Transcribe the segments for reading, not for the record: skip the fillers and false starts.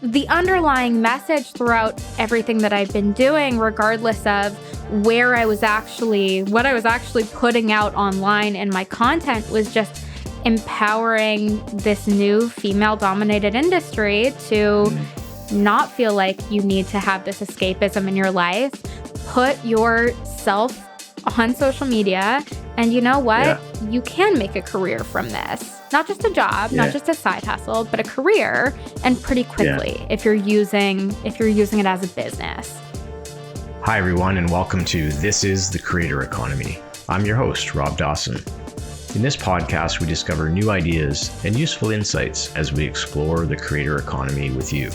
the underlying message throughout everything that I've been doing, regardless of what I was actually putting out online in my content, was just empowering this new female-dominated industry to not feel like you need to have this escapism in your life. Put yourself on social media, and you know what? Yeah. You can make a career from this. Not just a job, not just a side hustle, but a career, and pretty quickly if you're using it as a business. Hi everyone, and welcome to This is the Creator Economy. I'm your host, Rob Dawson. In this podcast, we discover new ideas and useful insights as we explore the creator economy with you.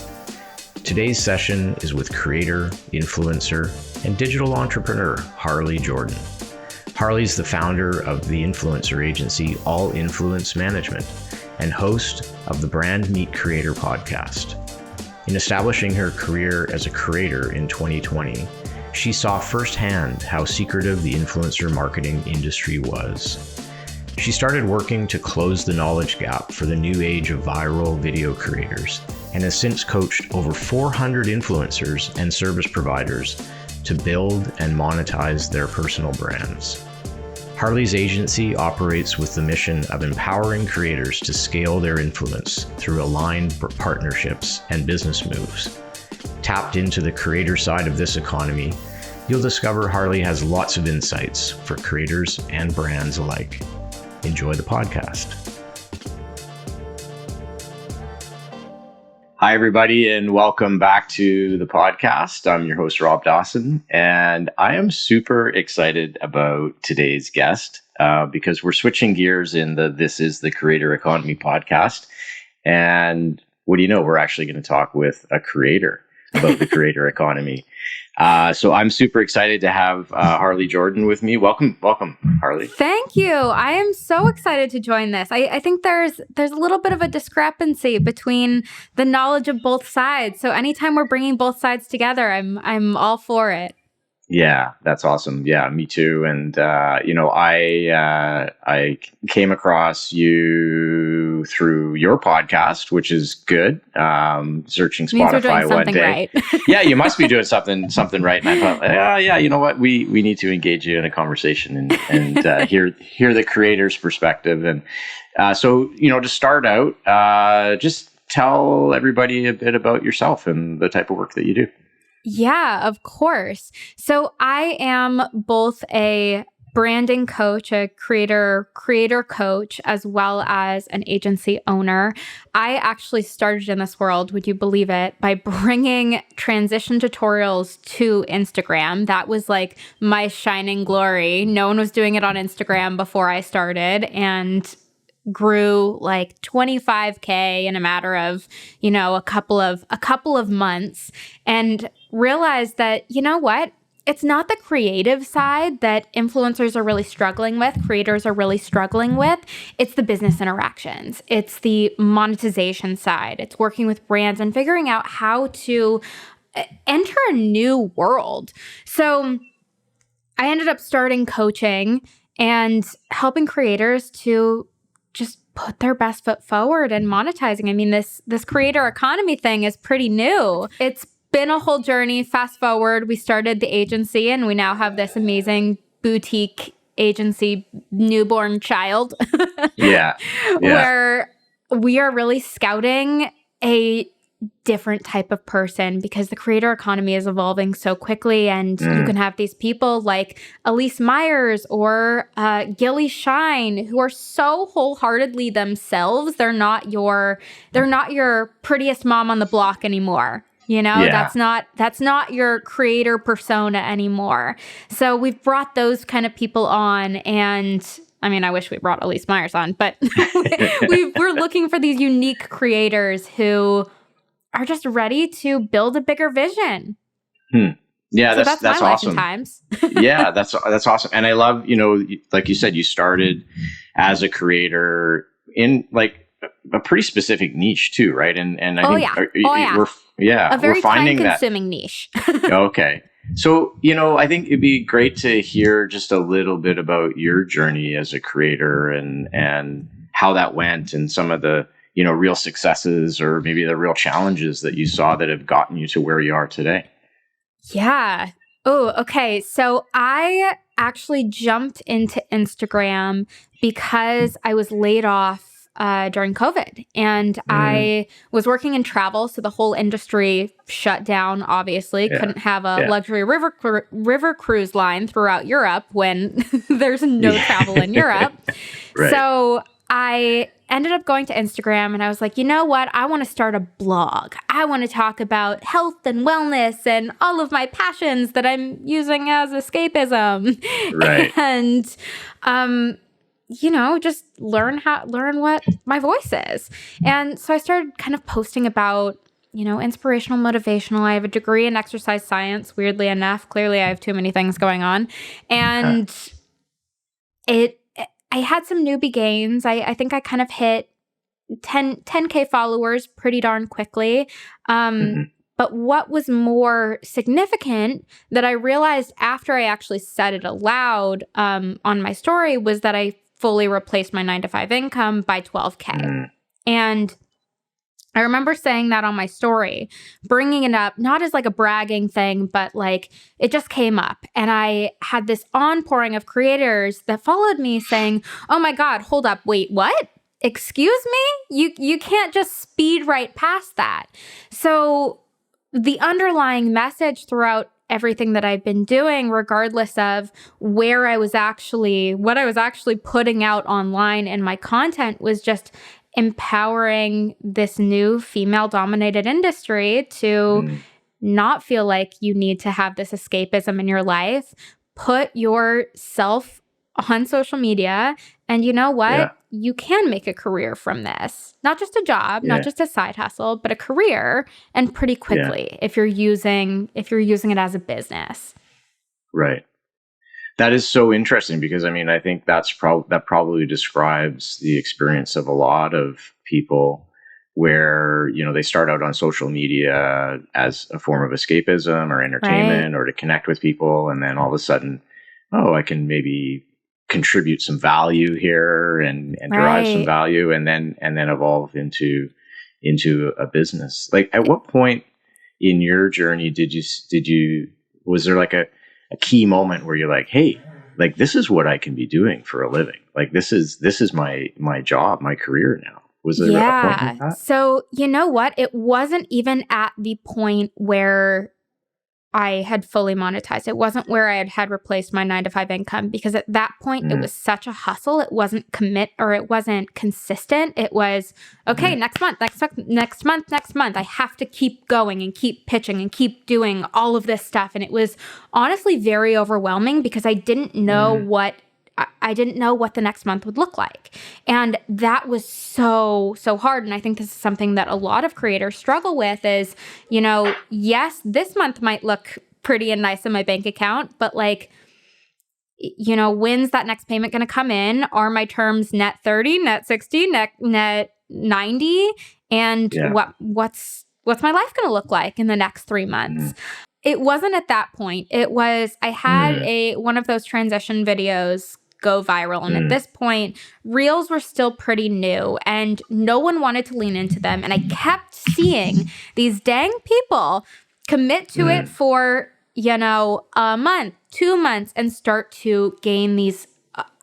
Today's session is with creator, influencer, and digital entrepreneur, Harley Jordan. Harley's the founder of the influencer agency All Influence Management and host of the Brand Meet Creator podcast. In establishing her career as a creator in 2020, she saw firsthand how secretive the influencer marketing industry was. She started working to close the knowledge gap for the new age of viral video creators and has since coached over 400 influencers and service providers to build and monetize their personal brands. Harley's agency operates with the mission of empowering creators to scale their influence through aligned partnerships and business moves. Tapped into the creator side of this economy, you'll discover Harley has lots of insights for creators and brands alike. Enjoy the podcast. Hi, everybody, and welcome back to the podcast. I'm your host, Rob Dawson, and I am super excited about today's guest because we're switching gears in the This is the Creator Economy podcast. And what do you know? We're actually going to talk with a creator about the creator economy. So I'm super excited to have Harley Jordan with me. Welcome, Harley. Thank you. I am so excited to join this. I think there's a little bit of a discrepancy between the knowledge of both sides. So anytime we're bringing both sides together, I'm all for it. Yeah, that's awesome. Yeah, me too. And I came across you through your podcast, which is good. Searching Spotify one day. Right. Yeah, you must be doing something right. And I thought, you know what? We need to engage you in a conversation and hear the creator's perspective. And so to start out, just tell everybody a bit about yourself and the type of work that you do. Yeah, of course. So I am both a branding coach, a creator coach, as well as an agency owner. I actually started in this world, would you believe it, by bringing transition tutorials to Instagram. That was like my shining glory. No one was doing it on Instagram before I started, and grew like 25K in a matter of, a couple of months, and realized that, you know what? It's not the creative side that influencers are really struggling with, creators are really struggling with. It's the business interactions. It's the monetization side. It's working with brands and figuring out how to enter a new world. So I ended up starting coaching and helping creators to just put their best foot forward and monetizing. I mean, this creator economy thing is pretty new. It's been a whole journey. Fast forward, we started the agency and we now have this amazing boutique agency newborn child. Yeah. Where we are really scouting a different type of person because the creator economy is evolving so quickly, and you can have these people like Elise Myers or Gilly Shine who are so wholeheartedly themselves. They're not your prettiest mom on the block anymore. That's not your creator persona anymore. So we've brought those kind of people on, and I mean, I wish we brought Elise Myers on, but we're looking for these unique creators who are just ready to build a bigger vision. Yeah, so that's my awesome. Life and times. Yeah, that's awesome. And I love, like you said, you started as a creator in like a pretty specific niche too, right? And I think a very we're finding time-consuming niche. Okay. So, I think it'd be great to hear just a little bit about your journey as a creator and how that went, and some of the, real successes or maybe the real challenges that you saw that have gotten you to where you are today? Yeah. Oh, okay. So I actually jumped into Instagram because I was laid off during COVID, and I was working in travel. So the whole industry shut down, obviously. Yeah. Couldn't have a Yeah. luxury river cruise line throughout Europe when there's no travel in Europe. Right. So I ended up going to Instagram and I was like, you know what? I want to start a blog. I want to talk about health and wellness and all of my passions that I'm using as escapism. Right. And, just learn what my voice is. And so I started kind of posting about, inspirational, motivational. I have a degree in exercise science, weirdly enough. Clearly, I have too many things going on. And I had some newbie gains. I think I kind of hit 10K followers pretty darn quickly. But what was more significant that I realized after I actually said it aloud on my story was that I fully replaced my 9-to-5 income by 12K. And I remember saying that on my story, bringing it up, not as like a bragging thing, but like it just came up. And I had this onpouring of creators that followed me saying, oh my God, hold up, wait, what? Excuse me? You can't just speed right past that. So the underlying message throughout everything that I've been doing, regardless of what I was actually putting out online in my content, was just empowering this new female-dominated industry to not feel like you need to have this escapism in your life. Put yourself on social media, and you know what? Yeah. You can make a career from this. Not just a job, not just a side hustle, but a career, and pretty quickly if you're using it as a business. Right. That is so interesting because I think that probably describes the experience of a lot of people where, they start out on social media as a form of escapism or entertainment or to connect with people. And then all of a sudden, I can maybe contribute some value here and derive some value and then evolve into a business. Like, at what point in your journey was there like a key moment where you're like, hey, like, this is what I can be doing for a living. Like, this is my job, my career now. Was there a point like that? So you know what? It wasn't even at the point where I had fully monetized. It wasn't where I had replaced my 9-to-5 income, because at that point it was such a hustle. It wasn't it wasn't consistent. It was, okay, next month. I have to keep going and keep pitching and keep doing all of this stuff. And it was honestly very overwhelming because I didn't know what the next month would look like. And that was so hard. And I think this is something that a lot of creators struggle with is, yes, this month might look pretty and nice in my bank account, but like, when's that next payment going to come in? Are my terms net 30, net 60, net 90? And what's my life going to look like in the next 3 months? It wasn't at that point. It was, I had one of those transition videos go viral. And at this point, Reels were still pretty new and no one wanted to lean into them. And I kept seeing these dang people commit to it for, a month, 2 months, and start to gain these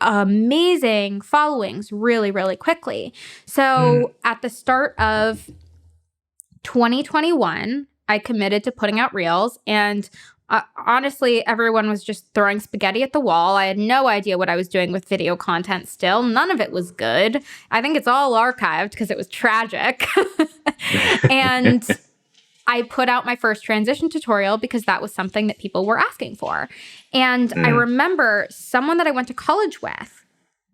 amazing followings really, really quickly. So at the start of 2021, I committed to putting out Reels, and honestly, everyone was just throwing spaghetti at the wall. I had no idea what I was doing with video content still. None of it was good. I think it's all archived because it was tragic. And I put out my first transition tutorial because that was something that people were asking for. And I remember someone that I went to college with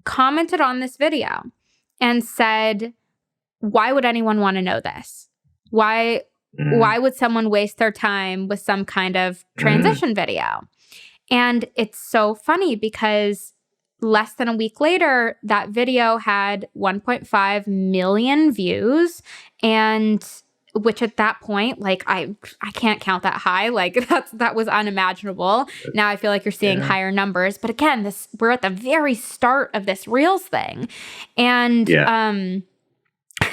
commented on this video and said, why would anyone want to know this? Why would someone waste their time with some kind of transition video? And it's so funny because less than a week later, that video had 1.5 million views, and which at that point, like, I can't count that high. Like, that was unimaginable. Now I feel like you're seeing higher numbers. But again, we're at the very start of this Reels thing. And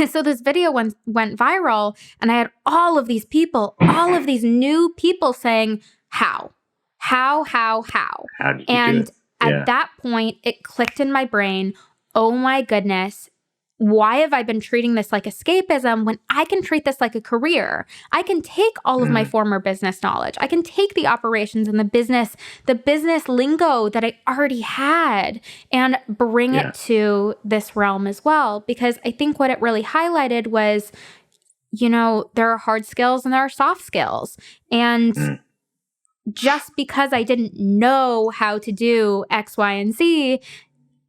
So this video went viral, and I had all of these people, all of these new people saying, how? How did you do And it? at that point, it clicked in my brain, oh my goodness, why have I been treating this like escapism when I can treat this like a career? I can take all of my former business knowledge. I can take the operations and the business lingo that I already had and bring it to this realm as well. Because I think what it really highlighted was, there are hard skills and there are soft skills. And just because I didn't know how to do X, Y, and Z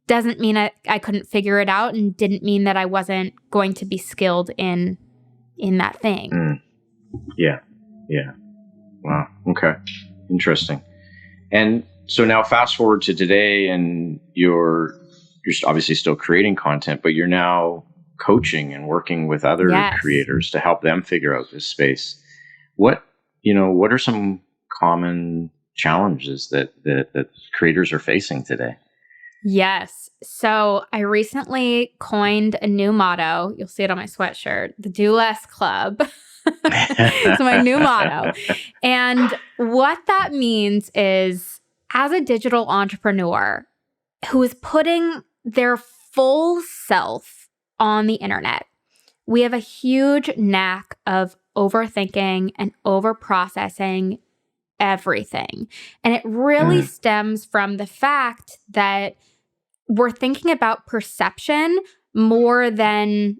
doesn't mean I couldn't figure it out, and didn't mean that I wasn't going to be skilled in that thing. Yeah. Wow. Okay. Interesting. And so now fast forward to today, and you're obviously still creating content, but you're now coaching and working with other creators to help them figure out this space. What are some common challenges that creators are facing today? Yes. So I recently coined a new motto. You'll see it on my sweatshirt, the Do Less Club. It's my new motto. And what that means is, as a digital entrepreneur who is putting their full self on the internet, we have a huge knack of overthinking and overprocessing everything. And it really stems from the fact that we're thinking about perception more than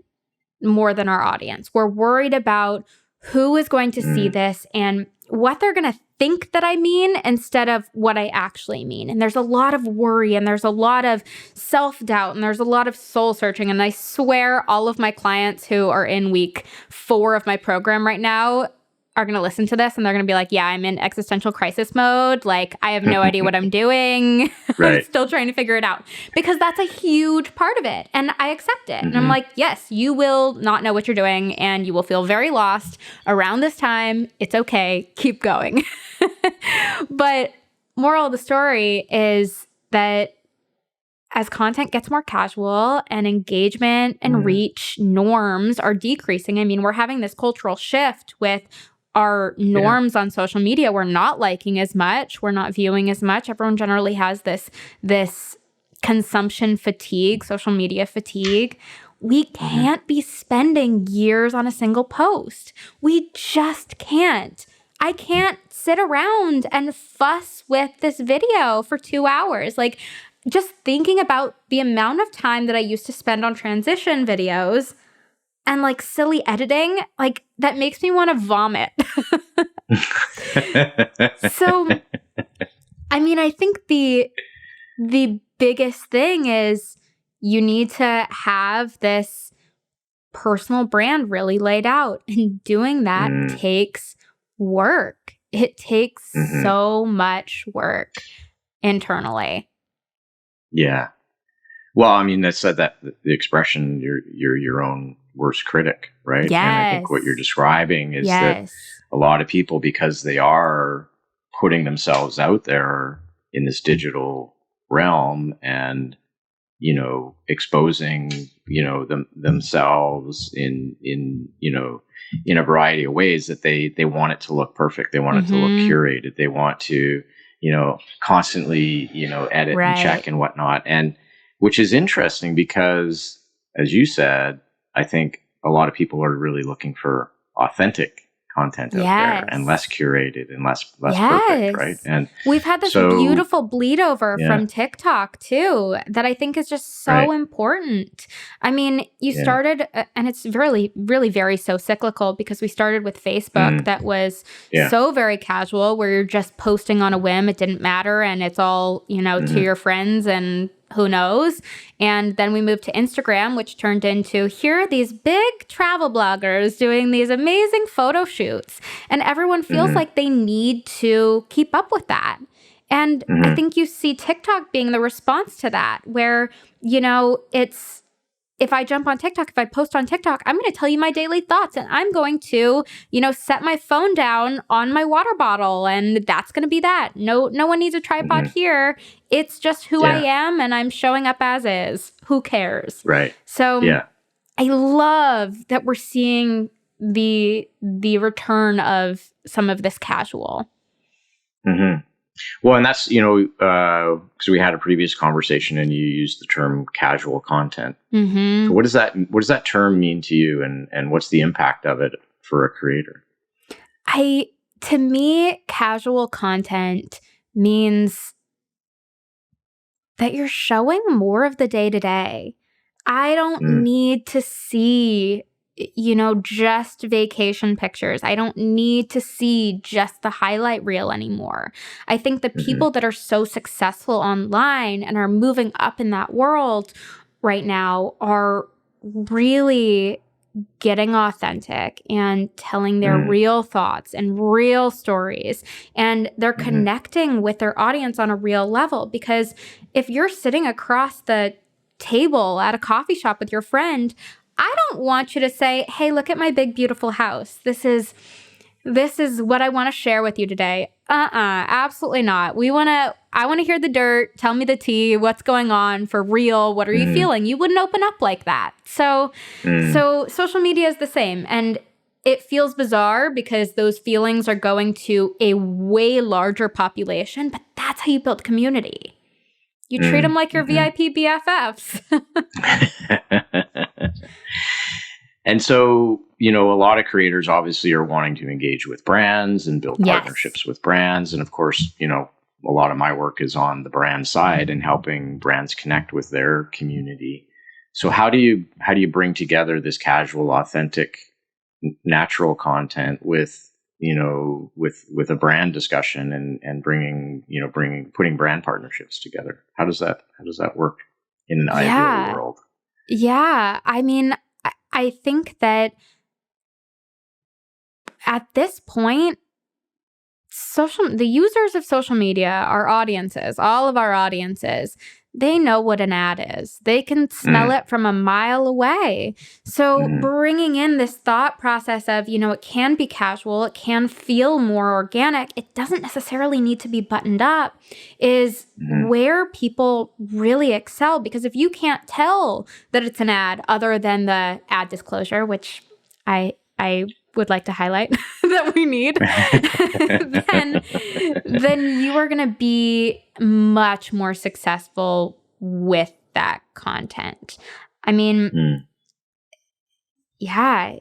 our audience. We're worried about who is going to see this and what they're going to think that I mean instead of what I actually mean. And there's a lot of worry, and there's a lot of self-doubt, and there's a lot of soul searching. And I swear all of my clients who are in week 4 of my program right now are going to listen to this, and they're going to be like, yeah, I'm in existential crisis mode. Like, I have no idea what I'm doing. I'm still trying to figure it out, because that's a huge part of it. And I accept it. And I'm like, yes, you will not know what you're doing, and you will feel very lost around this time. It's okay. Keep going. But moral of the story is that as content gets more casual and engagement and reach norms are decreasing, I mean, we're having this cultural shift with our norms on social media. We're not liking as much. We're not viewing as much. Everyone generally has this consumption fatigue, social media fatigue. We can't be spending years on a single post. We just can't. I can't sit around and fuss with this video for 2 hours. Like, just thinking about the amount of time that I used to spend on transition videos and like silly editing, like, that makes me want to vomit. So, I mean, I think the biggest thing is you need to have this personal brand really laid out. And doing that takes work. It takes so much work internally. Yeah. Well, I mean, that's that the expression, you're your own worst critic, right? Yes. And I think what you're describing is that a lot of people, because they are putting themselves out there in this digital realm and, exposing, themselves in a variety of ways, that they want it to look perfect. They want it to look curated. They want to, constantly, edit and check and whatnot. And which is interesting because, as you said, I think a lot of people are really looking for authentic content out there, and less curated and less perfect, right? And we've had this beautiful bleed over from TikTok too, that I think is just so important. I mean, you started, and it's really, really very so cyclical, because we started with Facebook that was so very casual, where you're just posting on a whim. It didn't matter, and it's all, to your friends and who knows? And then we moved to Instagram, which turned into, here are these big travel bloggers doing these amazing photo shoots. And everyone feels like they need to keep up with that. And I think you see TikTok being the response to that, where, it's, if I jump on TikTok, if I post on TikTok, I'm going to tell you my daily thoughts, and I'm going to, set my phone down on my water bottle, and that's going to be that. No one needs a tripod here. It's just who I am, and I'm showing up as is. Who cares? Right. So I love that we're seeing the return of some of this casual. Mm-hmm. Well, and that's, because we had a previous conversation and you used the term casual content. Mm-hmm. So what does that term mean to you, and what's the impact of it for a creator? To me, casual content means that you're showing more of the day-to-day. I don't need to see, just vacation pictures. I don't need to see just the highlight reel anymore. I think the people that are so successful online and are moving up in that world right now are really getting authentic and telling their real thoughts and real stories. And they're connecting with their audience on a real level. Because if you're sitting across the table at a coffee shop with your friend, I don't want you to say, hey, look at my big, beautiful house. This is what I want to share with you today. Absolutely not. I want to hear the dirt. Tell me the tea. What's going on for real? What are you feeling? You wouldn't open up like that. So social media is the same. And it feels bizarre because those feelings are going to a way larger population, but that's how you build community. You treat them like your VIP BFFs. And so, a lot of creators obviously are wanting to engage with brands and build partnerships with brands. And of course, a lot of my work is on the brand side and helping brands connect with their community. So how do you bring together this casual, authentic, natural content with a brand discussion and putting brand partnerships together? How does that work in an ideal world? Yeah. I mean, I think that at this point, the users of social media, our audiences, all of our audiences, they know what an ad is. They can smell it from a mile away. So bringing in this thought process of, it can be casual, it can feel more organic, it doesn't necessarily need to be buttoned up, is where people really excel. Because if you can't tell that it's an ad other than the ad disclosure, which I would like to highlight that we need, then you are going to be much more successful with that content. I mean, I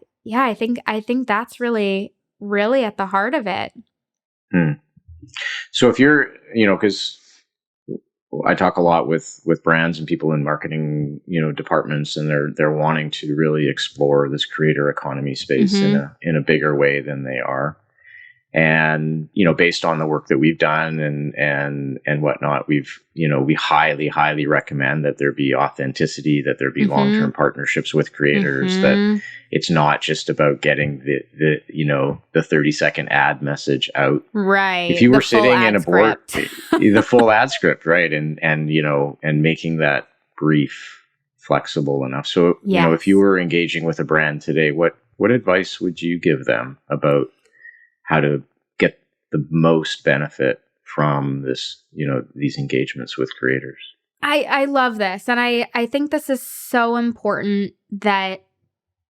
think that's really, really at the heart of it. So if you're, because I talk a lot with brands and people in marketing, departments, and they're wanting to really explore this creator economy space in a bigger way than they are. And, based on the work that we've done and whatnot, we highly recommend that there be authenticity, that there be long-term partnerships with creators, that it's not just about getting the 30-second ad message out. Right. If you were sitting in a board, the full ad script, right. And making that brief flexible enough. So, if you were engaging with a brand today, what advice would you give them about how to get the most benefit from this, these engagements with creators? I love this. And I think this is so important that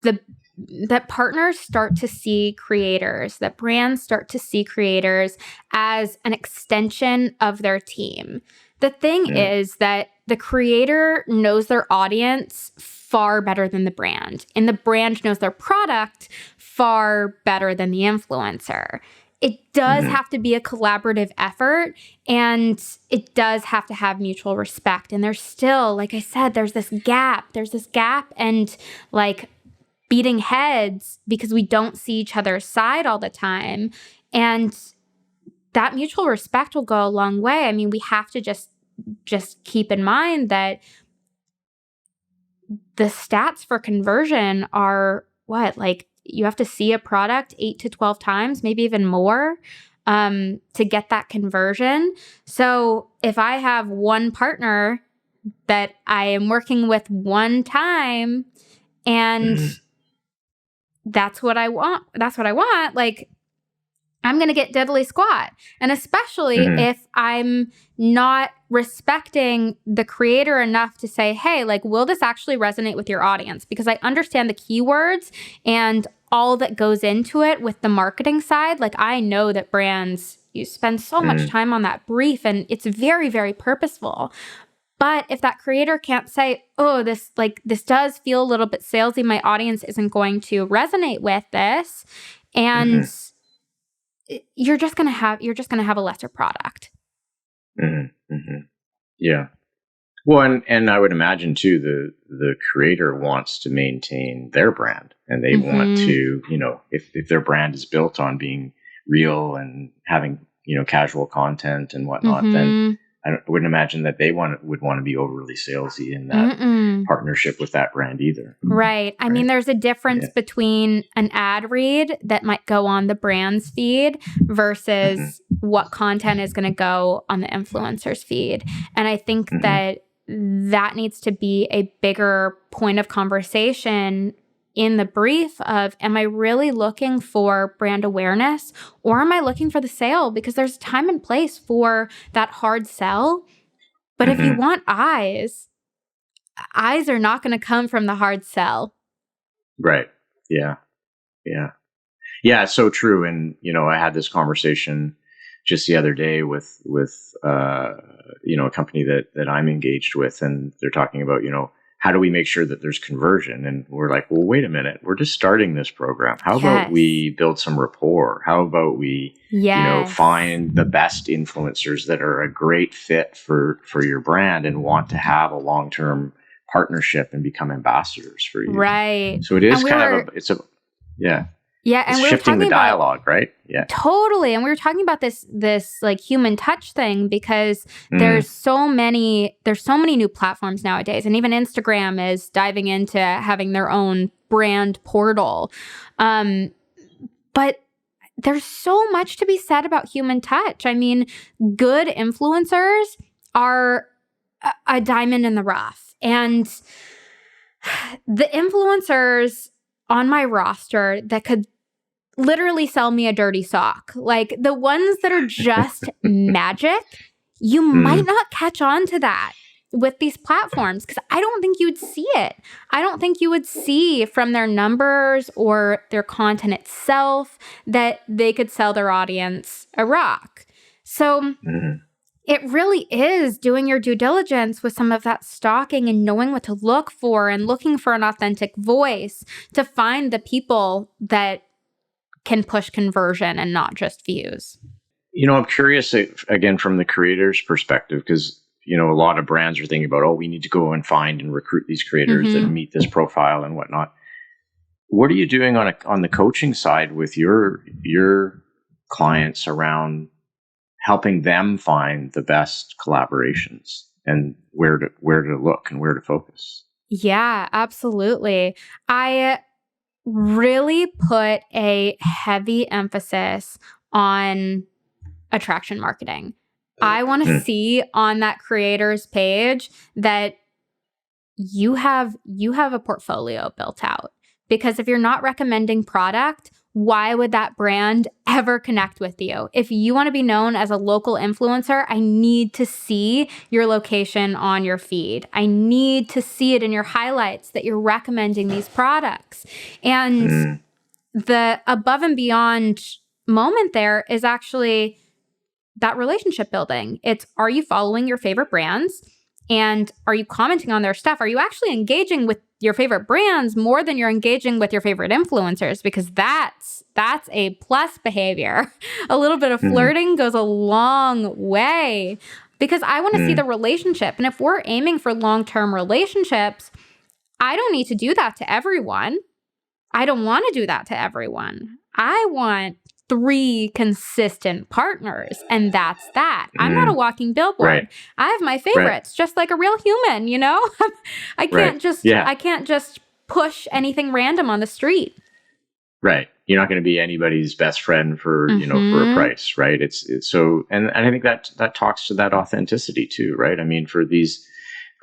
that partners start to see creators, that brands start to see creators as an extension of their team. The thing is that the creator knows their audience far better than the brand, and the brand knows their product far better than the influencer. It does have to be a collaborative effort, and it does have to have mutual respect. And there's still, like I said, there's this gap and like beating heads because we don't see each other's side all the time. And that mutual respect will go a long way. I mean, we have to just keep in mind that the stats for conversion are what? Like, you have to see a product 8 to 12 times, maybe even more, to get that conversion. So if I have one partner that I am working with one time and that's what I want, like, I'm going to get diddly squat. And especially if I'm not respecting the creator enough to say, hey, like, will this actually resonate with your audience? Because I understand the keywords and all that goes into it with the marketing side. Like, I know that brands, you spend so much time on that brief and it's very, very purposeful. But if that creator can't say, oh, this does feel a little bit salesy, my audience isn't going to resonate with this, and you're just gonna have a lesser product. Yeah. Well, and I would imagine too, the creator wants to maintain their brand, and they want to, if their brand is built on being real and having, casual content and whatnot, then I wouldn't imagine that they would want to be overly salesy in that partnership with that brand either. Right. I mean, there's a difference between an ad read that might go on the brand's feed versus what content is going to go on the influencer's feed. And I think that needs to be a bigger point of conversation in the brief of, am I really looking for brand awareness or am I looking for the sale? Because there's time and place for that hard sell. But if you want eyes are not going to come from the hard sell. Right. Yeah. Yeah. Yeah. It's so true. And, I had this conversation just the other day with a company that I'm engaged with, and they're talking about, how do we make sure that there's conversion? And we're like, well, wait a minute, we're just starting this program. How about we build some rapport? How about we, find the best influencers that are a great fit for your brand and want to have a long-term partnership and become ambassadors for you. Right. So it is Yeah. Yeah, and it's we shifting the dialogue, right? Yeah. Totally. And we were talking about this like human touch thing because there's so many new platforms nowadays, and even Instagram is diving into having their own brand portal. But there's so much to be said about human touch. I mean, good influencers are a diamond in the rough. And the influencers on my roster that could literally sell me a dirty sock, like the ones that are just magic, you might not catch on to that with these platforms because I don't think you would see it. I don't think you would see from their numbers or their content itself that they could sell their audience a rock. So it really is doing your due diligence with some of that stalking and knowing what to look for and looking for an authentic voice to find the people that can push conversion and not just views. I'm curious, again, from the creator's perspective, because, a lot of brands are thinking about, we need to go and find and recruit these creators that meet this profile and whatnot. What are you doing on the coaching side with your clients around helping them find the best collaborations and where to look and where to focus? Yeah, absolutely. I really put a heavy emphasis on attraction marketing. I want to see on that creator's page that you have a portfolio built out. Because if you're not recommending product, why would that brand ever connect with you? If you want to be known as a local influencer, I need to see your location on your feed. I need to see it in your highlights that you're recommending these products. And the above and beyond moment there is actually that relationship building. It's, are you following your favorite brands? And are you commenting on their stuff? Are you actually engaging with your favorite brands more than you're engaging with your favorite influencers? Because that's a plus behavior. A little bit of flirting goes a long way because I want to see the relationship. And if we're aiming for long-term relationships, I don't need to do that to everyone. I don't want to do that to everyone. I want 3 consistent partners, and that's that. I'm not a walking billboard. Right. I have my favorites, just like a real human, I can't just push anything random on the street. Right. You're not going to be anybody's best friend for, for a price, right? It's so, and I think that talks to that authenticity too, right? I mean, for these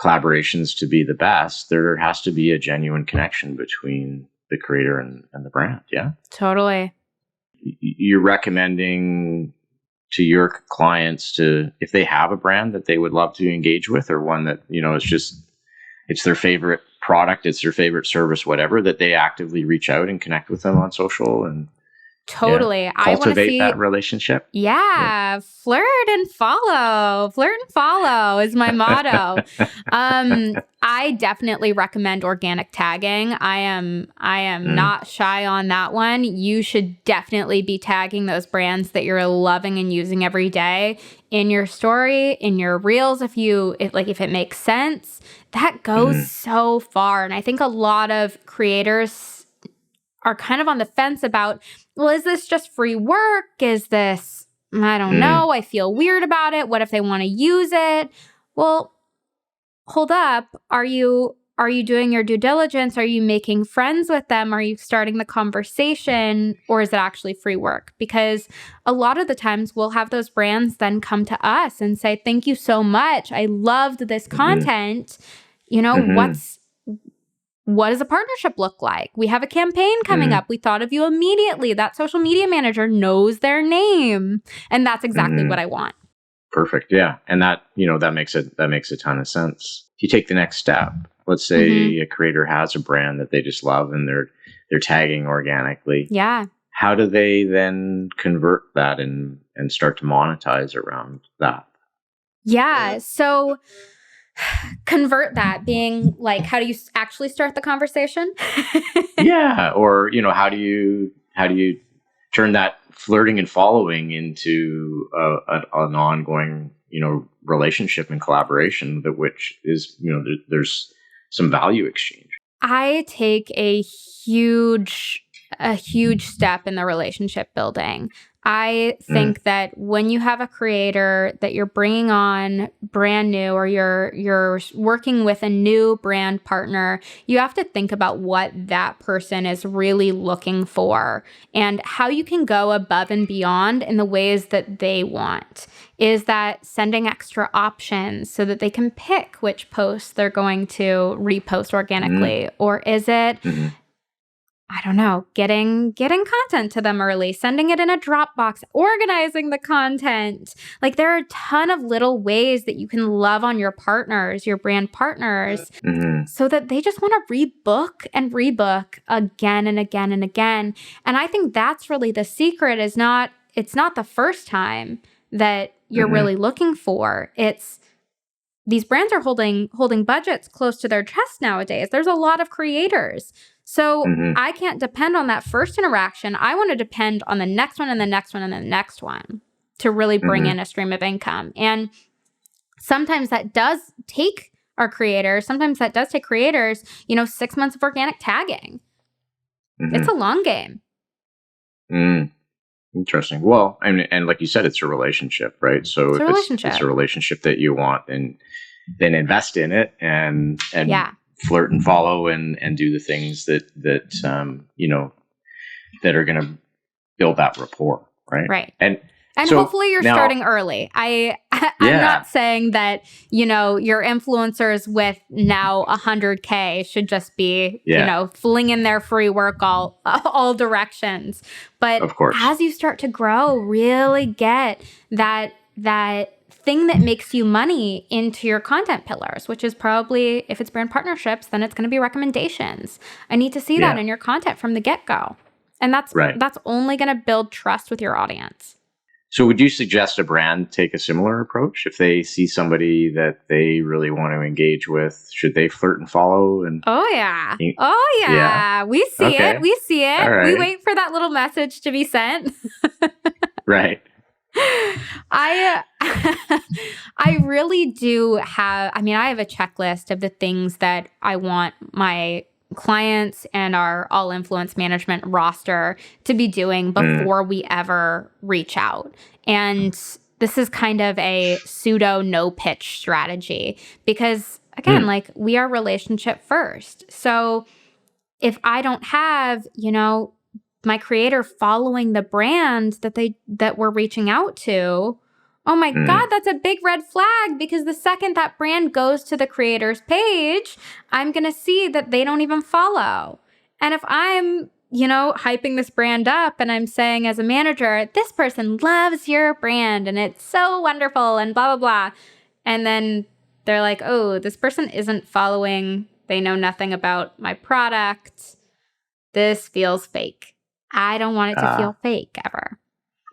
collaborations to be the best, there has to be a genuine connection between the creator and the brand. Yeah. Totally. you're recommending to your clients to, if they have a brand that they would love to engage with, or one that, it's their favorite product, it's their favorite service, whatever, that they actively reach out and connect with them on social and Totally. I want to cultivate see that relationship. Flirt and follow. Flirt and follow is my motto. I definitely recommend organic tagging. I am not shy on that one. You should definitely be tagging those brands that you're loving and using every day in your story, in your reels, if it makes sense. That goes so far. And I think a lot of creators are kind of on the fence about, well, is this just free work? Is this, I don't know, I feel weird about it. What if they want to use it? Well, hold up. Are you doing your due diligence? Are you making friends with them? Are you starting the conversation? Or is it actually free work? Because a lot of the times we'll have those brands then come to us and say, thank you so much. I loved this content. What does a partnership look like? We have a campaign coming up. We thought of you immediately. That social media manager knows their name. And that's exactly what I want. Perfect. Yeah. And that makes a ton of sense. If you take the next step, let's say a creator has a brand that they just love and they're tagging organically. Yeah. How do they then convert that and start to monetize around that? Yeah. So convert that being like, how do you actually start the conversation? Yeah. Or, how do you turn that flirting and following into an ongoing, relationship and collaboration, which is, there's some value exchange. I take a huge step in the relationship building. I think that when you have a creator that you're bringing on brand new, or you're working with a new brand partner, you have to think about what that person is really looking for and how you can go above and beyond in the ways that they want. Is that sending extra options so that they can pick which posts they're going to repost organically? Or is it I don't know, getting content to them early, sending it in a Dropbox, organizing the content. Like, there are a ton of little ways that you can love on your partners, your brand partners, so that they just want to rebook and rebook again and again and again. And I think that's really the secret. It's not the first time that you're really looking for. It's these brands are holding budgets close to their chest nowadays. There's a lot of creators. So I can't depend on that first interaction. I want to depend on the next one and the next one and the next one to really bring in a stream of income. And sometimes that does take creators, 6 months of organic tagging. It's a long game. Interesting. Well, and like you said, it's a relationship, right? So it's a relationship that you want, and then invest in it and flirt and follow and do the things that that are going to build that rapport, right? Right. And so hopefully you're starting early. I'm not saying that, your influencers with now 100K should just be, flinging their free work all directions. But of course, as you start to grow, really get that thing that makes you money into your content pillars, which is probably, if it's brand partnerships, then it's going to be recommendations. I need to see that in your content from the get-go. And that's only going to build trust with your audience. So would you suggest a brand take a similar approach? If they see somebody that they really want to engage with, should they flirt and follow? Oh, yeah. We see it. We see it. Right. We wait for that little message to be sent. Right. I really do have, I have a checklist of the things that I want my clients and our all influence management roster to be doing before we ever reach out. And this is kind of a pseudo no pitch strategy because, again, like, we are relationship first. So if I don't have, my creator following the brand that we're reaching out to, oh my God, that's a big red flag, because the second that brand goes to the creator's page, I'm going to see that they don't even follow. And if I'm hyping this brand up and I'm saying as a manager, this person loves your brand and it's so wonderful and blah, blah, blah. And then they're like, oh, this person isn't following. They know nothing about my product. This feels fake. I don't want it to feel fake ever.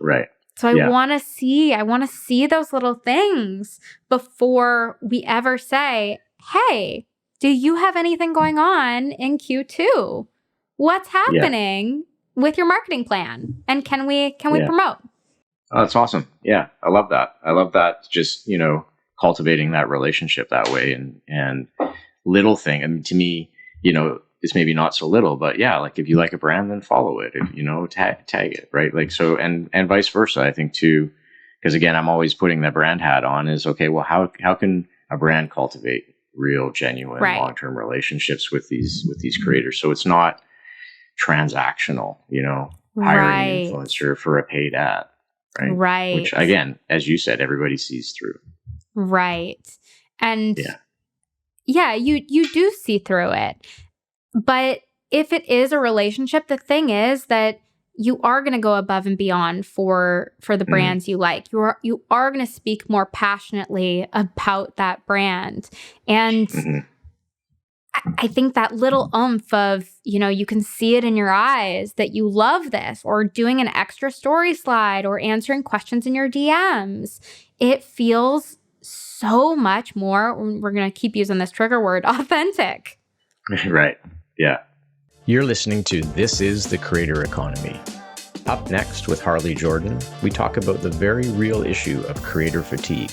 Right. So I want to see those little things before we ever say, hey, do you have anything going on in Q2? What's happening with your marketing plan? And can we promote? Oh, that's awesome. Yeah, I love that. I love that. Just, cultivating that relationship that way and little thing. I mean, to me, it's maybe not so little, but yeah, like if you like a brand, then follow it. If tag it, right? Like so, and vice versa. I think too, because again, I'm always putting the brand hat on. Is okay. Well, how can a brand cultivate real, genuine, long-term relationships with these creators? So it's not transactional. Hiring an influencer for a paid ad, right? Right. Which again, as you said, everybody sees through. Right. And you do see through it. But if it is a relationship, the thing is that you are going to go above and beyond for the brands you like. You are going to speak more passionately about that brand. And I think that little oomph of, you can see it in your eyes that you love this, or doing an extra story slide or answering questions in your DMs. It feels so much more, we're going to keep using this trigger word, authentic. Right. Yeah. You're listening to This is the Creator Economy. Up next with Harley Jordan, we talk about the very real issue of creator fatigue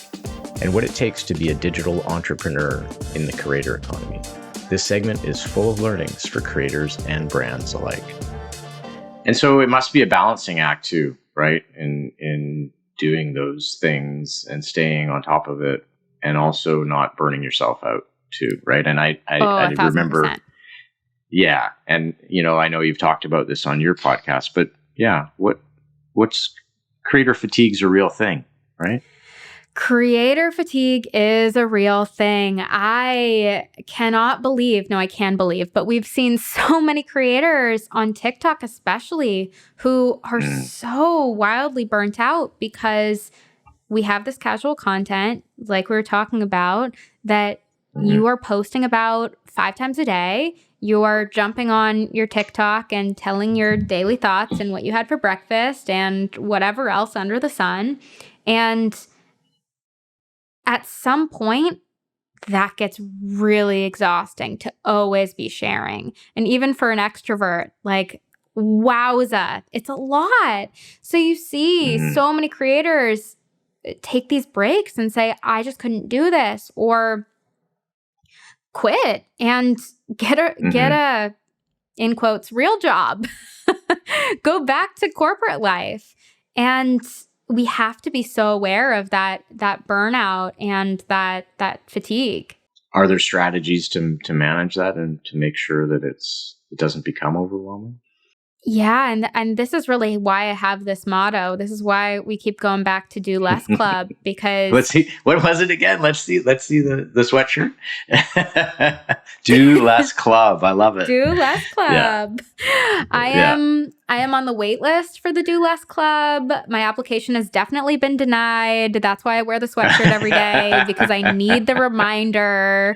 and what it takes to be a digital entrepreneur in the creator economy. This segment is full of learnings for creators and brands alike. And so it must be a balancing act too, right? In doing those things and staying on top of it and also not burning yourself out too, right? And I remember... Yeah. And, I know you've talked about this on your podcast, but what's creator fatigue's a real thing, right? Creator fatigue is a real thing. I can believe, but we've seen so many creators on TikTok, especially, who are so wildly burnt out because we have this casual content, like we were talking about, that you are posting about 5 times a day. You are jumping on your TikTok and telling your daily thoughts and what you had for breakfast and whatever else under the sun. And at some point, that gets really exhausting to always be sharing. And even for an extrovert, like, wowza, it's a lot. So you see so many creators take these breaks and say, I just couldn't do this, or quit and get a in quotes real job. Go back to corporate life. And we have to be so aware of that burnout and that fatigue. Are there strategies to manage that and to make sure that it doesn't become overwhelming? Yeah, and this is really why I have this motto. This is why we keep going back to Do Less Club, because... Let's see. What was it again? Let's see the sweatshirt. Do Less Club. I love it. Do Less Club. Yeah. I am on the wait list for the Do Less Club. My application has definitely been denied. That's why I wear the sweatshirt every day, because I need the reminder.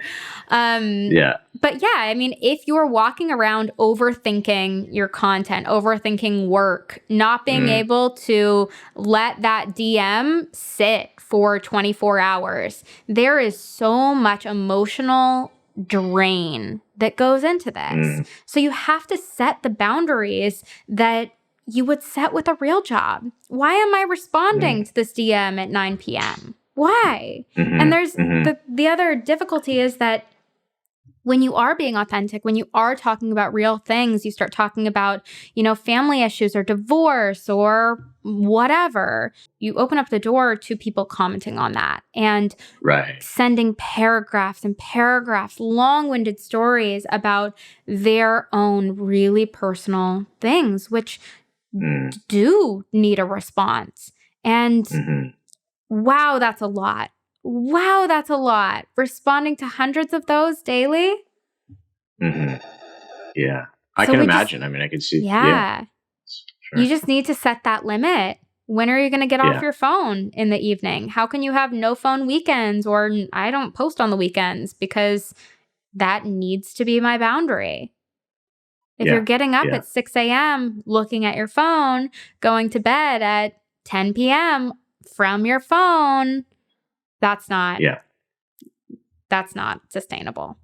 But yeah, I mean, if you're walking around overthinking your content, overthinking work, not being able to let that DM sit for 24 hours, there is so much emotional drain that goes into this. So you have to set the boundaries that you would set with a real job. Why am I responding to this DM at 9 p.m.? Why? And there's the other difficulty is that when you are being authentic, when you are talking about real things, you start talking about, family issues or divorce or whatever, you open up the door to people commenting on that and sending paragraphs and paragraphs, long-winded stories about their own really personal things, which do need a response. And wow, that's a lot. Wow, that's a lot. Responding to hundreds of those daily? Yeah. I can imagine. I mean, I can see. Yeah. Sure. You just need to set that limit. When are you going to get off Yeah. your phone in the evening? How can you have no phone weekends? Or I don't post on the weekends, because that needs to be my boundary. If you're getting up at 6 a.m., looking at your phone, going to bed at 10 p.m. from your phone, that's not sustainable.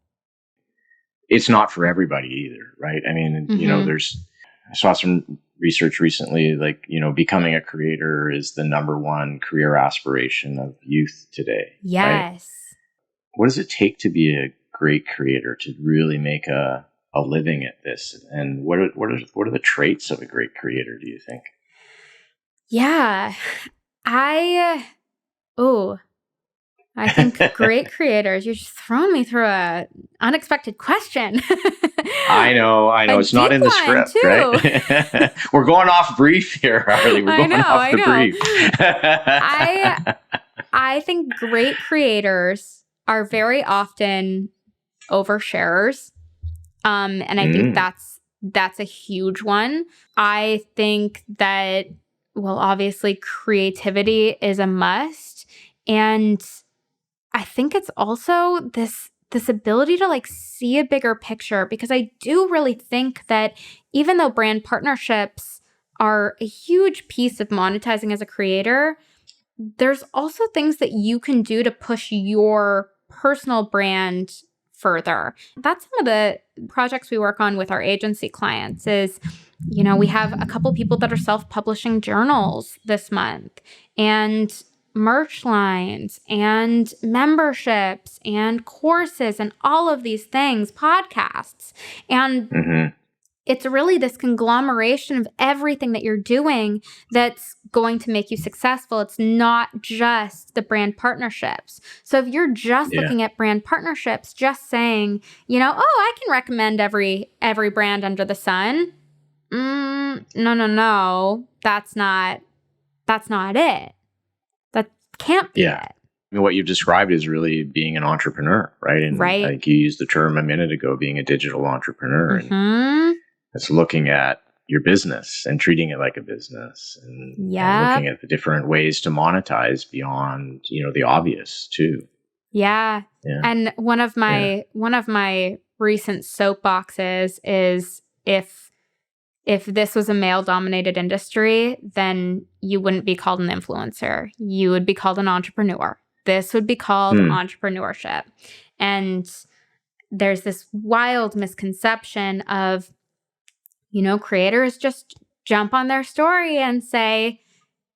It's not for everybody either, right? I mean, I saw some research recently, like, becoming a creator is the number one career aspiration of youth today. Yes. Right? What does it take to be a great creator, to really make a living at this? And what are the traits of a great creator, do you think? Yeah. I think great creaters, you're just throwing me through a unexpected question. I know. It's not in the script, too. Right? We're going off brief here, Harley. We're going off the brief. I think great creators are very often oversharers. And I think that's a huge one. I think that, well, obviously creativity is a must. And I think it's also this ability to see a bigger picture, because I do really think that even though brand partnerships are a huge piece of monetizing as a creator, there's also things that you can do to push your personal brand further. That's some of the projects we work on with our agency clients is, we have a couple people that are self-publishing journals this month, and merch lines and memberships and courses and all of these things, podcasts. And it's really this conglomeration of everything that you're doing that's going to make you successful. It's not just the brand partnerships. So if you're just looking at brand partnerships, just saying, I can recommend every brand under the sun. No. That's not it. That can't be it. I mean, what you've described is really being an entrepreneur, right? And like you used the term a minute ago, being a digital entrepreneur. And it's looking at your business and treating it like a business, and looking at the different ways to monetize beyond, the obvious too. Yeah. And one of my recent soapboxes is, if this was a male-dominated industry, then you wouldn't be called an influencer. You would be called an entrepreneur. This would be called entrepreneurship. And there's this wild misconception of, creators just jump on their story and say,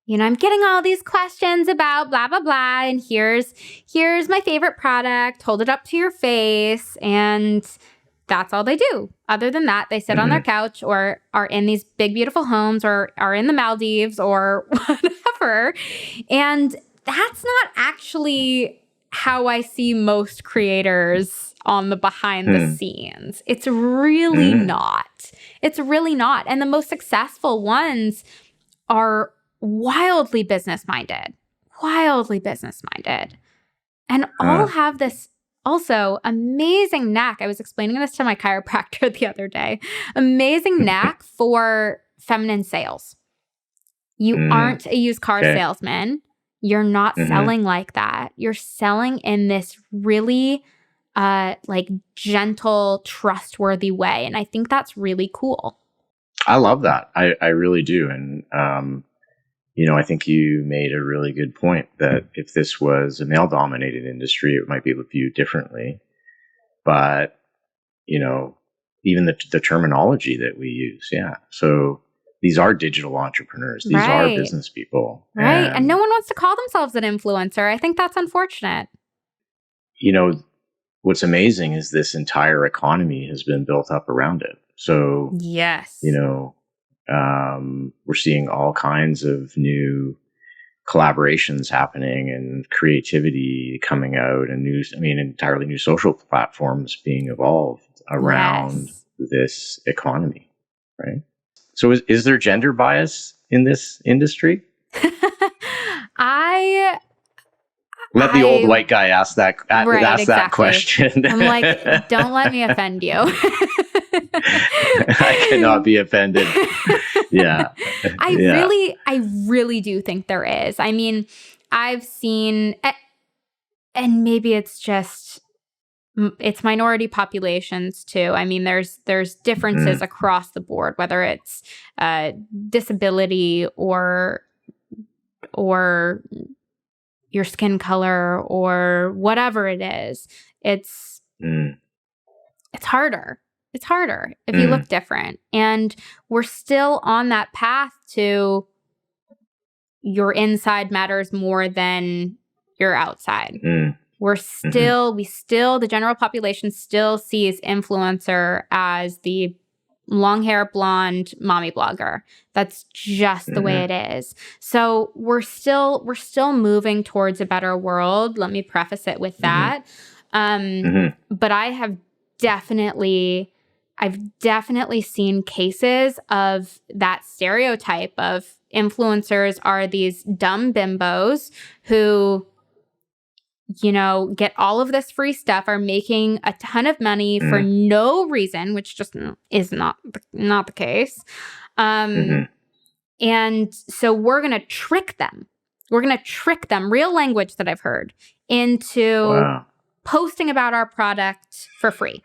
I'm getting all these questions about blah, blah, blah, and here's my favorite product, hold it up to your face, and that's all they do. Other than that, they sit on their couch or are in these big, beautiful homes or are in the Maldives or whatever. And that's not actually how I see most creators on the behind the scenes. It's really not. It's really not. And the most successful ones are wildly business-minded, and all have this also amazing knack. I was explaining this to my chiropractor the other day. Amazing knack for feminine sales. You aren't a used car salesman. You're not selling like that. You're selling in this really gentle, trustworthy way. And I think that's really cool. I love that. I really do. And, I think you made a really good point that if this was a male-dominated industry, it might be viewed differently. But, even the terminology that we use, So these are digital entrepreneurs. These are business people. Right. And no one wants to call themselves an influencer. I think that's unfortunate. What's amazing is this entire economy has been built up around it. So, yes, we're seeing all kinds of new collaborations happening and creativity coming out, and entirely new social platforms being evolved around this economy, right? So is there gender bias in this industry? Let the old white guy ask that that question. I'm like, don't let me offend you. I cannot be offended. Yeah. I really do think there is. I mean, I've seen, and maybe it's just, it's minority populations too. I mean, there's differences across the board, whether it's disability or your skin color or whatever it is. It's harder. It's harder if you look different. And we're still on that path to your inside matters more than your outside. We're still, the general population still sees influencer as the long hair, blonde mommy blogger. That's just the way it is. So we're still moving towards a better world. Let me preface it with that. But I've definitely seen cases of that stereotype of influencers are these dumb bimbos who, you know, get all of this free stuff, are making a ton of money for no reason, which just is not the case. And so we're going to trick them. We're going to trick them, real language that I've heard, into posting about our product for free.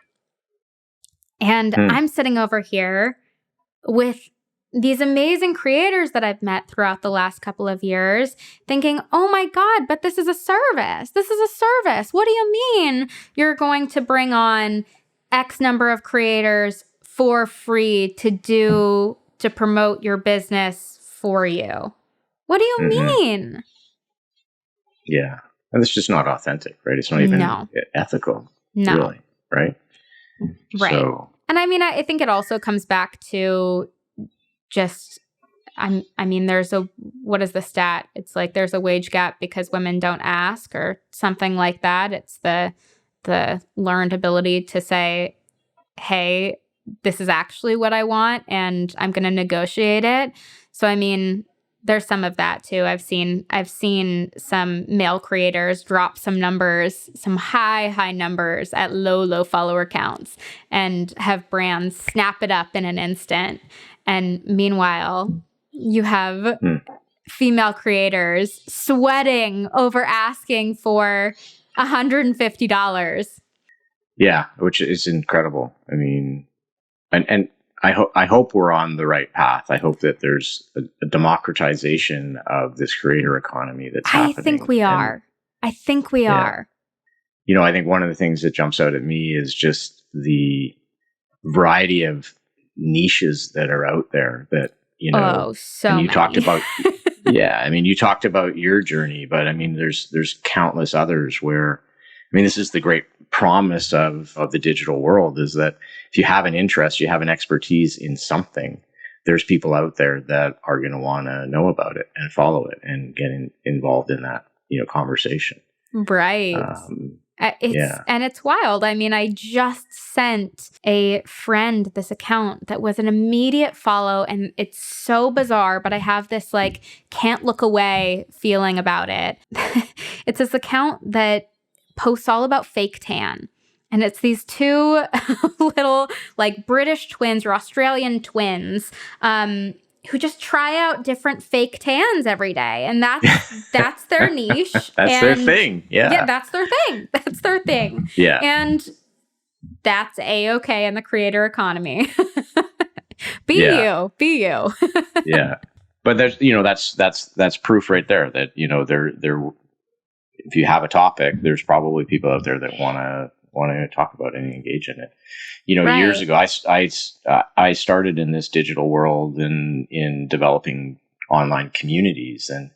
And I'm sitting over here with these amazing creators that I've met throughout the last couple of years thinking, oh my God, but this is a service. This is a service. What do you mean you're going to bring on X number of creators for free to promote your business for you? What do you mean? Yeah. And it's just not authentic, right? It's not even ethical, really, right? Right. So, and I mean, I think it also comes back to just, I mean, what is the stat? It's like there's a wage gap because women don't ask or something like that. It's the learned ability to say, hey, this is actually what I want and I'm going to negotiate it. So, I mean, there's some of that too. I've seen some male creators drop some numbers, some high numbers at low follower counts and have brands snap it up in an instant. And meanwhile, you have female creators sweating over asking for $150. Yeah, which is incredible. I mean, and I hope we're on the right path. I hope that there's a democratization of this creator economy that's happening. I think we are. You know, I think one of the things that jumps out at me is just the variety of niches that are out there that, you know, and you talked about, I mean, you talked about your journey, but I mean, there's countless others where, I mean, this is the great promise of the digital world, is that if you have an interest, you have an expertise in something, there's people out there that are going to want to know about it and follow it and get involved in that, you know, conversation. Right. And it's wild. I mean, I just sent a friend this account that was an immediate follow, and it's so bizarre, but I have this like can't look away feeling about it. It's this account that posts all about fake tan. And it's these two little like British twins or Australian twins who just try out different fake tans every day. And that's their niche. That's their thing. Yeah, that's their thing. That's their thing. Yeah. And that's A-okay in the creator economy. Be you. Yeah. But there's, you know, that's proof right there that, you know, they're if you have a topic, there's probably people out there that want to talk about it and engage in it. You know, years ago, I started in this digital world and in developing online communities. And,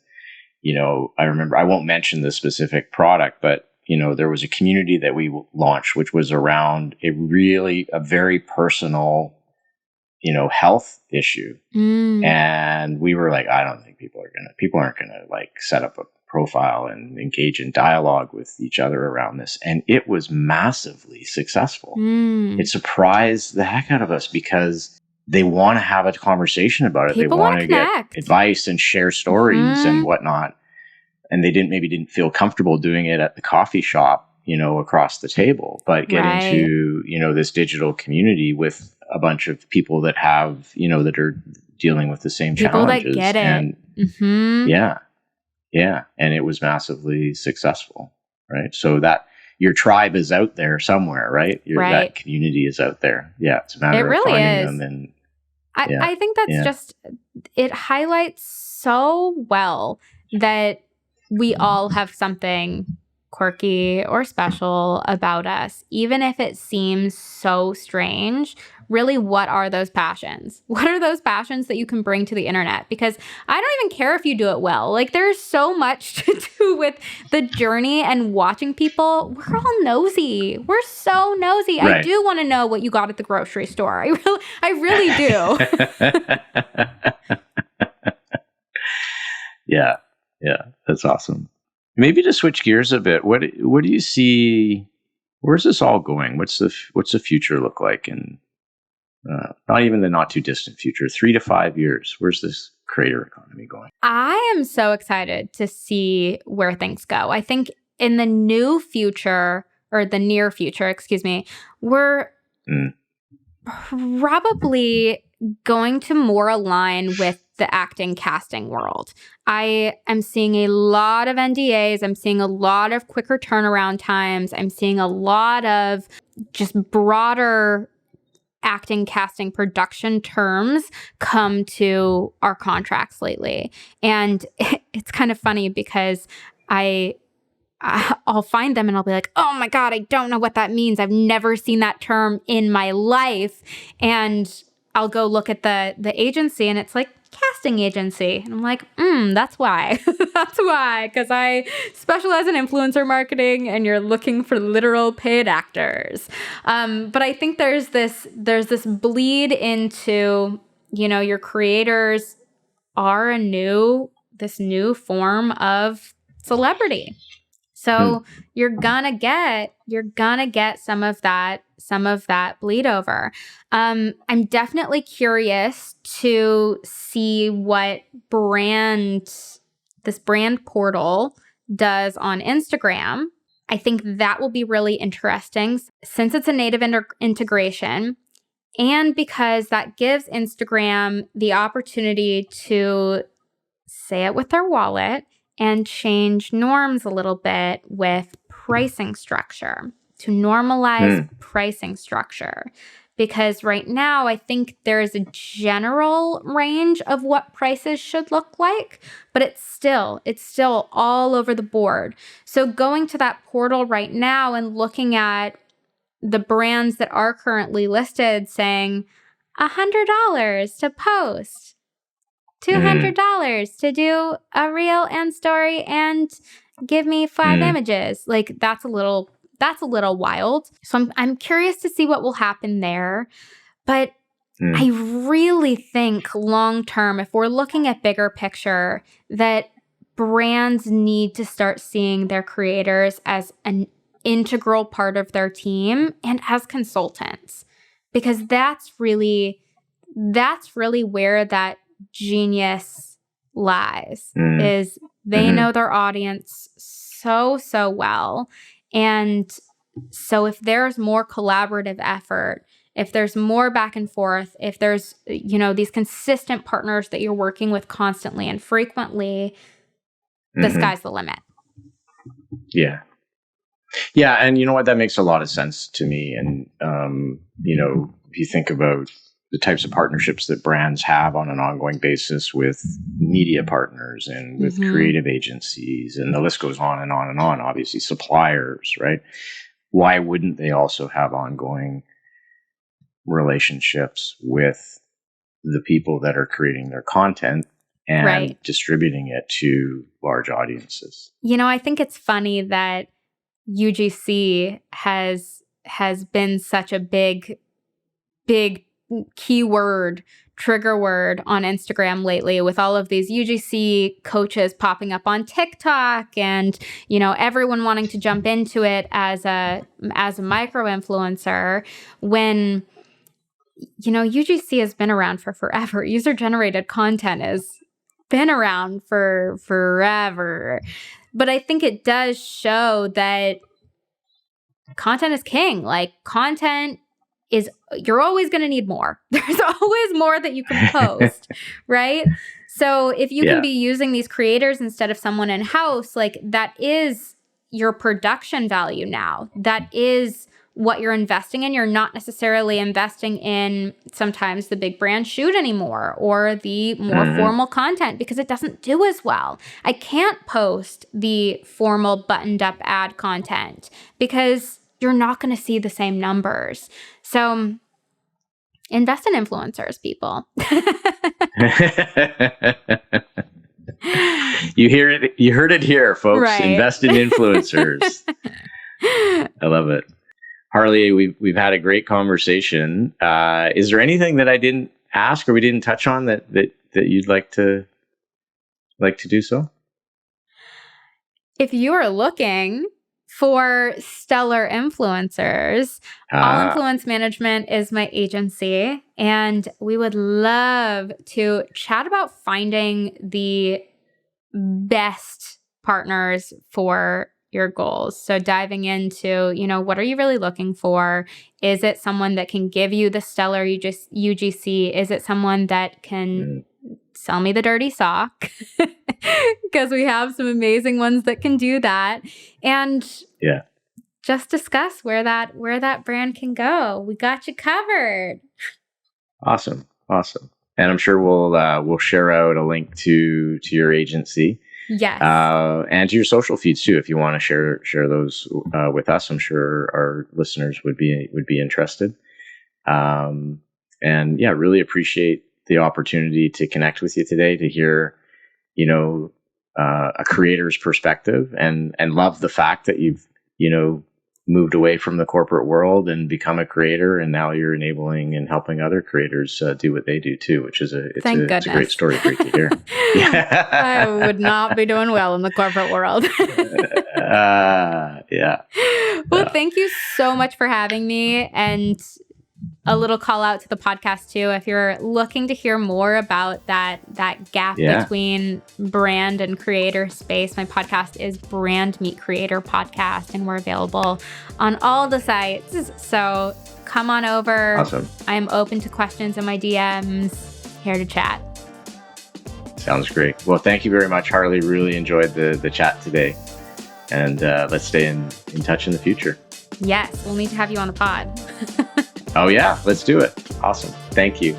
you know, I remember, I won't mention the specific product, but, you know, there was a community that we launched, which was around a very personal, you know, health issue. And we were like, I don't think people aren't going to like set up a profile and engage in dialogue with each other around this. And it was massively successful. It surprised the heck out of us because they want to have a conversation about it. People they want to connect. Get advice and share stories and whatnot. And they didn't feel comfortable doing it at the coffee shop, across the table, but get Right. into, this digital community with a bunch of people that have, that are dealing with the same People that challenges. get it. And Mm-hmm. yeah. And it was massively successful, right? So that your tribe is out there somewhere, right? Right. That community is out there. Yeah. It's a matter of really finding is. them. And I think that's just, it highlights so well that we all have something quirky or special about us, even if it seems so strange. Really, what are those passions? What are those passions that you can bring to the internet? Because I don't even care if you do it well. Like, there's so much to do with the journey and watching people. We're all nosy. We're so nosy. Right. I do want to know what you got at the grocery store. I really do. Yeah, that's awesome. Maybe to switch gears a bit, what do you see? Where's this all going? What's the future look like in not even the not too distant future, 3 to 5 years? Where's this creator economy going? I am so excited to see where things go. I think in the near future, excuse me, we're probably going to more align with the acting casting world. I am seeing a lot of NDAs. I'm seeing a lot of quicker turnaround times. I'm seeing a lot of just broader acting, casting, production terms come to our contracts lately. And it's kind of funny because I'll find them and I'll be like, oh my God, I don't know what that means. I've never seen that term in my life. And I'll go look at the agency and it's like, casting agency. And I'm like, that's why. That's why. Because I specialize in influencer marketing and you're looking for literal paid actors. But I think there's this bleed into, your creators are this new form of celebrity. So you're gonna get some of that bleed over. I'm definitely curious to see what this brand portal does on Instagram. I think that will be really interesting since it's a native integration, and because that gives Instagram the opportunity to say it with their wallet and change norms a little bit with pricing structure, to normalize pricing structure. Because right now, I think there is a general range of what prices should look like, but it's still all over the board. So going to that portal right now and looking at the brands that are currently listed saying $100 to post, $200 to do a reel and story and give me 5 images. Like that's a little wild. So I'm curious to see what will happen there. But I really think long term, if we're looking at bigger picture, that brands need to start seeing their creators as an integral part of their team and as consultants, because that's really where that genius lies. Is they know their audience so well. And so if there's more collaborative effort, if there's more back and forth, if there's these consistent partners that you're working with constantly and frequently, the sky's the limit. Yeah, and you know what, that makes a lot of sense to me. And if you think about the types of partnerships that brands have on an ongoing basis with media partners and with creative agencies, and the list goes on and on and on, obviously suppliers, right? Why wouldn't they also have ongoing relationships with the people that are creating their content and distributing it to large audiences? I think it's funny that UGC has been such a big keyword, trigger word on Instagram lately, with all of these UGC coaches popping up on TikTok and, everyone wanting to jump into it as a micro influencer, when, UGC has been around for forever. User generated content has been around for forever. But I think it does show that content is king. Like content is, you're always going to need more. There's always more that you can post, right? So if you can be using these creators instead of someone in-house, like that is your production value now. That is what you're investing in. You're not necessarily investing in sometimes the big brand shoot anymore or the more formal content because it doesn't do as well. I can't post the formal buttoned up ad content because you're not going to see the same numbers. So invest in influencers, people. You heard it here, folks. Right. Invest in influencers. I love it. Harley, we've had a great conversation. Is there anything that I didn't ask or we didn't touch on that you'd like to do so? If you are looking for stellar influencers, All Influence Management is my agency, and we would love to chat about finding the best partners for your goals. So diving into, what are you really looking for? Is it someone that can give you the stellar UGC? Is it someone that can sell me the dirty sock? Because we have some amazing ones that can do that. And just discuss where that brand can go. We got you covered. Awesome. And I'm sure we'll share out a link to your agency. Yes. And to your social feeds too, if you want to share those with us. I'm sure our listeners would be interested. And really appreciate the opportunity to connect with you today, to hear, a creator's perspective, and love the fact that you've, moved away from the corporate world and become a creator, and now you're enabling and helping other creators do what they do too, which is it's a great story. Great to hear. I would not be doing well in the corporate world. Well, thank you so much for having me, and a little call out to the podcast too. If you're looking to hear more about that gap between brand and creator space, my podcast is Brand Meet Creator Podcast, and we're available on all the sites. So come on over. Awesome. I'm open to questions in my DMs. Here to chat. Sounds great. Well, thank you very much, Harley. Really enjoyed the chat today, and let's stay in touch in the future. Yes, we'll need to have you on the pod. Oh yeah, let's do it. Awesome. Thank you.